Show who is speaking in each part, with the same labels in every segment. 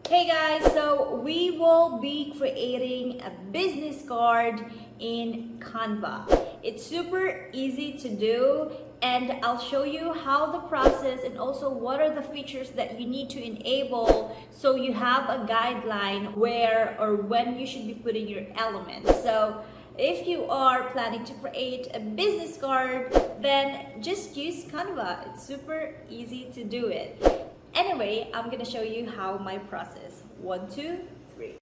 Speaker 1: Hey guys, so we will be creating a business card in Canva. It's super easy to do, and I'll show you how the process and also what are the features that you need to enable so you have a guideline where or when you should be putting your elements. So if you are planning to create a business card, then just use Canva. It's super easy to do it. Anyway, I'm gonna show you how my process. One, two, three.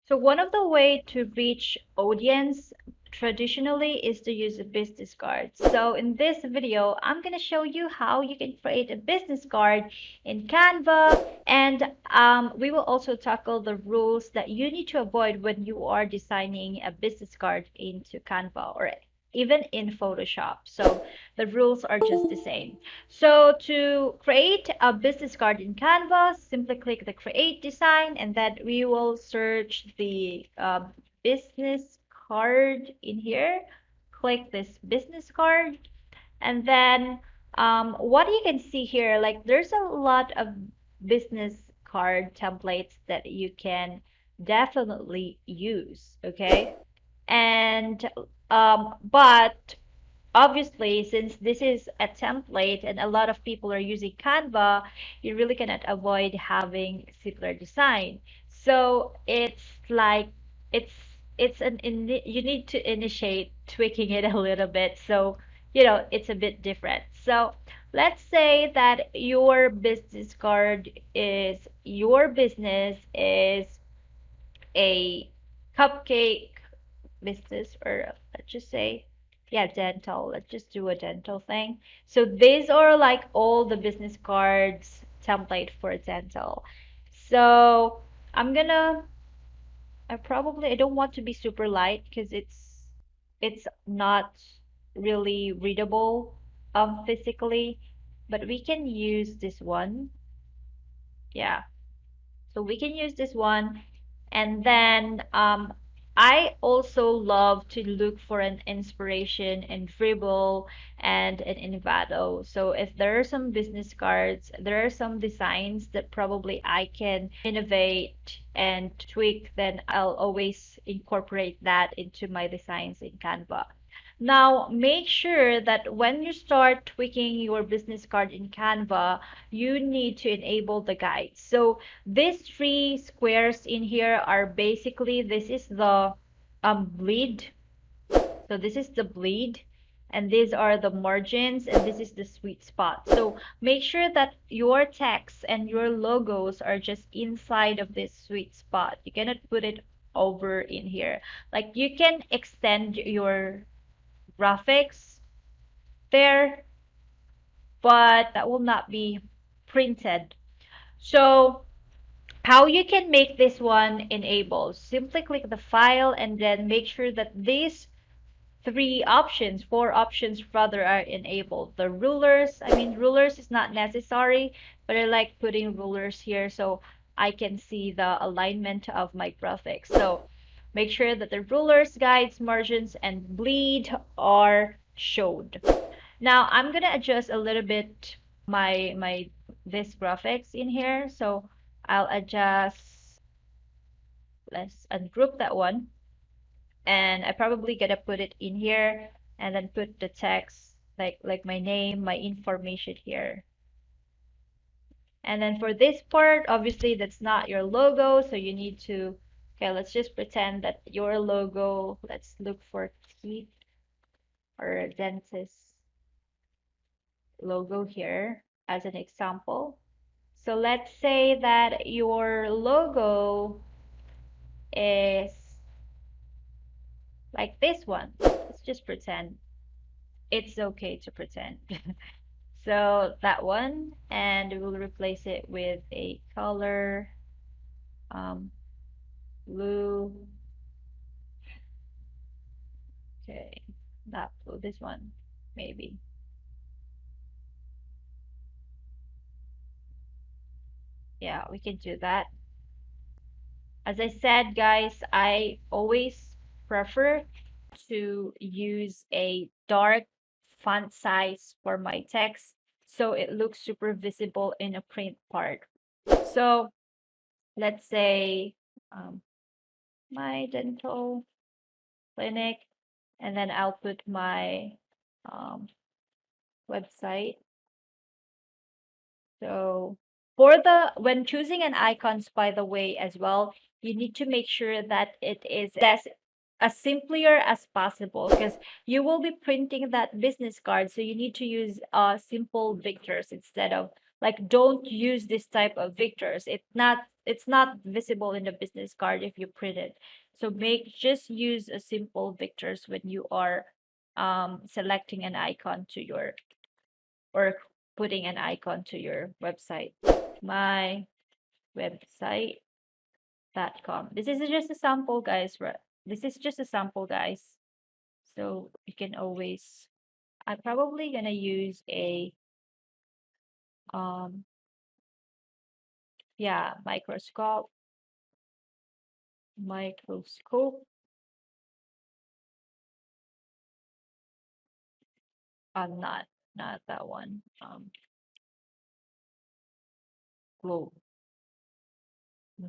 Speaker 1: So one of the way to reach audience traditionally is to use a business card. So in this video, I'm gonna show you how you can create a business card in Canva, and we will also tackle the rules that you need to avoid when you are designing a business card into Canva or even in Photoshop. So the rules are just the same. So to create a business card in Canva, simply click the create design and then we will search the business card in here. Click this business card and then what you can see here, like there's a lot of business card templates that you can definitely use, okay? And but obviously, since this is a template and a lot of people are using Canva, you really cannot avoid having similar design. So it's like it's you need to initiate tweaking it a little bit. So, it's a bit different. So let's say that your business is a cupcake business, or let's just say, yeah, dental. Let's just do a dental thing. So these are like all the business cards template for dental. So I'm gonna I don't want to be super light because it's not really readable physically, but we can use this one. Yeah, so we can use this one. And then I also love to look for an inspiration in Dribble and in Envato. So if there are some business cards, there are some designs that probably I can innovate and tweak, then I'll always incorporate that into my designs in Canva. Now, make sure that when you start tweaking your business card in Canva, you need to enable the guides. So these three squares in here are basically, this is the bleed. So this is the bleed, and these are the margins, and this is the sweet spot. So make sure that your text and your logos are just inside of this sweet spot. You cannot put it over in here. Like you can extend your graphics there, but that will not be printed. So how you can make this one enable, simply click the file and then make sure that these four options rather, are enabled. The rulers, I mean, rulers is not necessary, but I like putting rulers here so I can see the alignment of my graphics. So make sure that the rulers, guides, margins, and bleed are showed. Now I'm gonna adjust a little bit my this graphics in here. So I'll adjust, let's ungroup that one. And I probably gonna put it in here and then put the text like my name, my information here. And then for this part, obviously that's not your logo, so you need to, okay, let's just pretend that your logo, let's look for teeth or dentist logo here as an example. So let's say that your logo is like this one. Let's just pretend. It's okay to pretend. So that one, and we'll replace it with a color, um, blue. Okay, not blue, this one, maybe. Yeah, we can do that. As I said, guys, I always prefer to use a dark font size for my text so it looks super visible in a print part. So let's say um, my dental clinic, and then I'll put my um, website. So for the when choosing an icons, by the way, as well, you need to make sure that it is as simpler as possible, because you will be printing that business card. So you need to use simple vectors instead of, like, don't use this type of vectors. It's not visible in the business card if you print it. So just use a simple vectors when you are selecting an icon to your, or putting an icon to your website. My website.com. This is just a sample, guys. This is just a sample, guys. So you can always, I'm probably gonna use a um yeah, microscope. Not that one. Globe.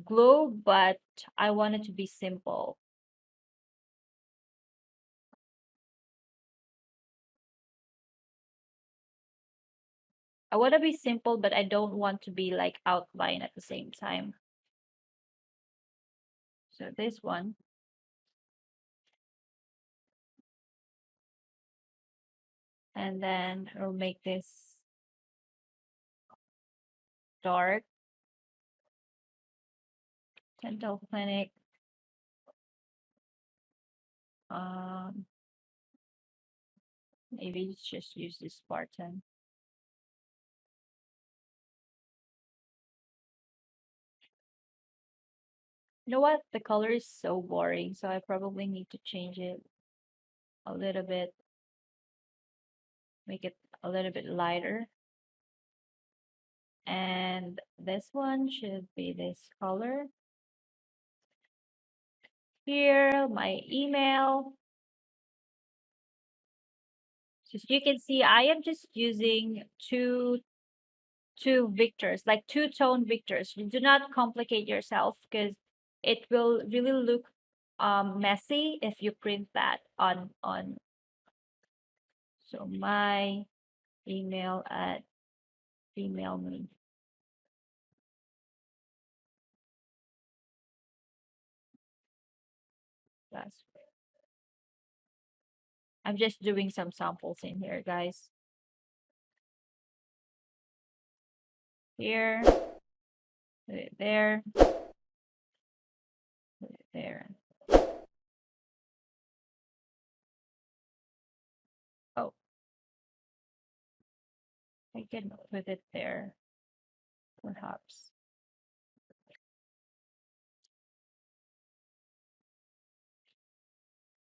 Speaker 1: Globe, but I want it to be simple. I want to be simple, but I don't want to be like outline at the same time. So this one, and then we'll make this dark. Dental clinic. Um, maybe let's just use this Spartan. You know what? The color is so boring, so I probably need to change it a little bit, make it a little bit lighter. And this one should be this color. Here, my email. So as you can see, I am just using two vectors, like two-tone vectors. You do not complicate yourself, because it will really look messy if you print that on. So my email at email me. That's I'm just doing some samples in here, guys. Here, put it there, put it there. Oh, I can put it there, perhaps.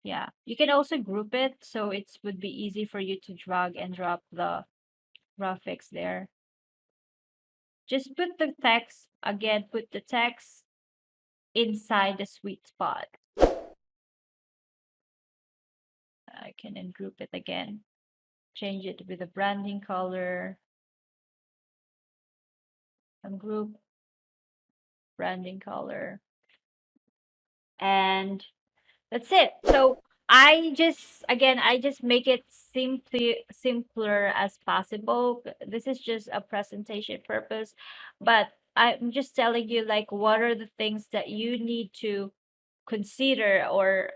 Speaker 1: Yeah, you can also group it so it would be easy for you to drag and drop the graphics there. Just put the text, again, put the text inside the sweet spot. I can then group it again. Change it with a branding color. Ungroup, branding color. And that's it. So I just make it simpler as possible. This is just a presentation purpose, but I'm just telling you, like, what are the things that you need to consider, or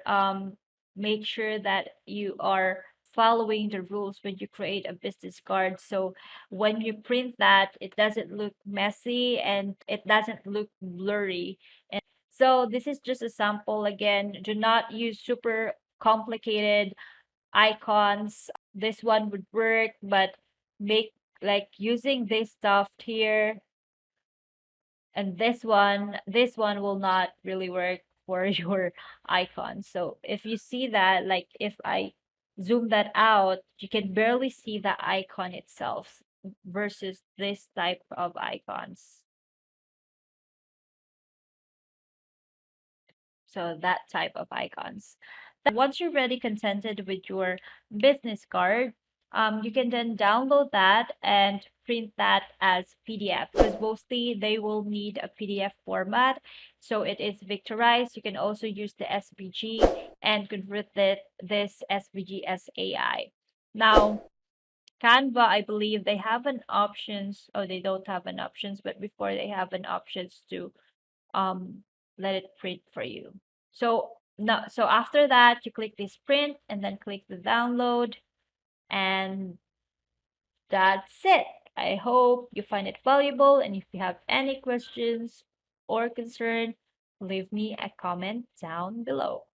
Speaker 1: make sure that you are following the rules when you create a business card. So when you print that, it doesn't look messy and it doesn't look blurry. So this is just a sample. Again, do not use super complicated icons. This one would work, but make, like, using this stuff here, and this one will not really work for your icon. So if you see that, like, if I zoom that out, you can barely see the icon itself versus this type of icons. So that type of icons. Once you're ready contented with your business card, You can then download that and print that as PDF, because mostly they will need a PDF format. So it is vectorized. You can also use the SVG and convert this SVG as AI. Now, Canva, I believe they have an options, or they don't have an options, but before they have an options to um let it print for you. So no, so after that you click this print and then click the download, and that's it. I hope you find it valuable, and if you have any questions or concern, leave me a comment down below.